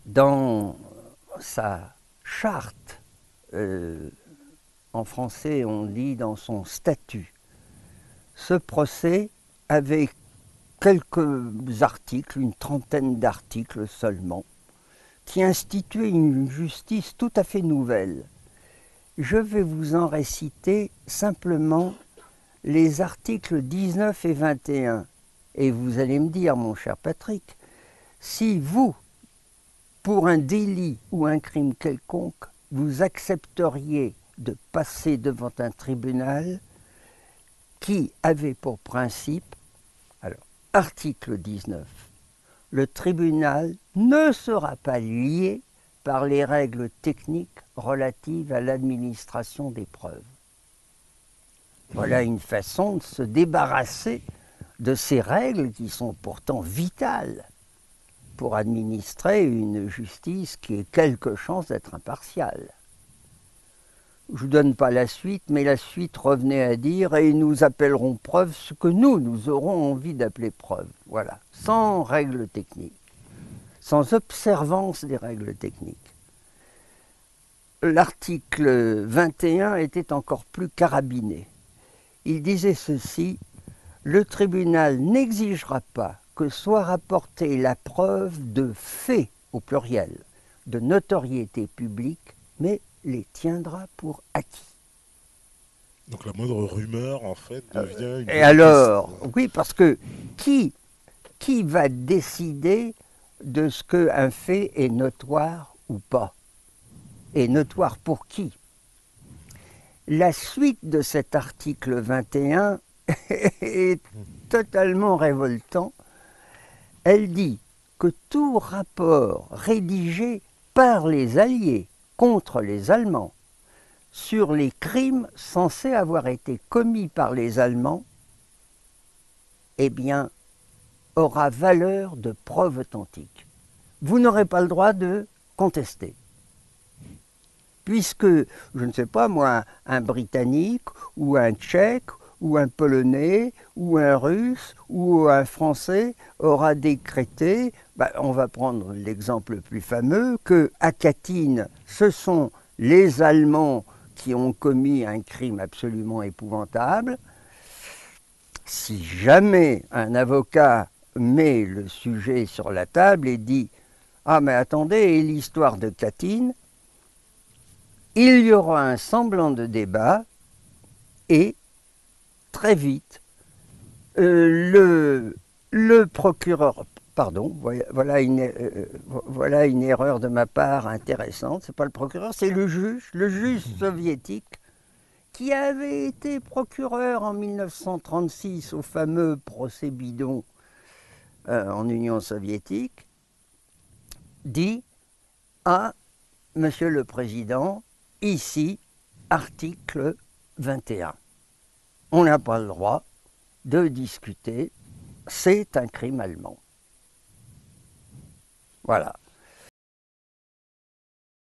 dans sa charte, en français on dit dans son statut, ce procès avait quelques articles, une trentaine d'articles seulement, qui instituaient une justice tout à fait nouvelle. Je vais vous en réciter simplement les articles 19 et 21. Et vous allez me dire, mon cher Patrick, si vous, pour un délit ou un crime quelconque, vous accepteriez de passer devant un tribunal qui avait pour principe, alors, article 19, le tribunal ne sera pas lié par les règles techniques relatives à l'administration des preuves. Voilà une façon de se débarrasser de ces règles qui sont pourtant vitales pour administrer une justice qui ait quelque chance d'être impartiale. Je ne vous donne pas la suite, mais la suite revenait à dire « et nous appellerons preuve ce que nous aurons envie d'appeler preuve ». Voilà, sans règles techniques, sans observance des règles techniques. L'article 21 était encore plus carabiné. Il disait ceci: le tribunal n'exigera pas que soit rapportée la preuve de faits, au pluriel, de notoriété publique, mais les tiendra pour acquis. Donc la moindre rumeur, en fait, devient une Et vérité. alors, oui, parce que qui, qui va décider de ce qu'un fait est notoire ou pas? Et notoire pour qui? La suite de cet article 21 est totalement révoltant. Elle dit que tout rapport rédigé par les Alliés contre les Allemands sur les crimes censés avoir été commis par les Allemands, eh bien, aura valeur de preuve authentique. Vous n'aurez pas le droit de contester. Puisque, je ne sais pas moi, un Britannique ou un Tchèque ou un Polonais ou un Russe ou un Français aura décrété, on va prendre l'exemple le plus fameux, qu'à Katyn, ce sont les Allemands qui ont commis un crime absolument épouvantable. Si jamais un avocat met le sujet sur la table et dit « Ah mais attendez, et l'histoire de Katyn ?» il y aura un semblant de débat et très vite, le procureur, pardon, voilà une erreur de ma part intéressante, c'est pas le procureur, c'est le juge soviétique qui avait été procureur en 1936 au fameux procès bidon en Union soviétique, dit à Monsieur le Président, ici, article 21. On n'a pas le droit de discuter, c'est un crime allemand. Voilà.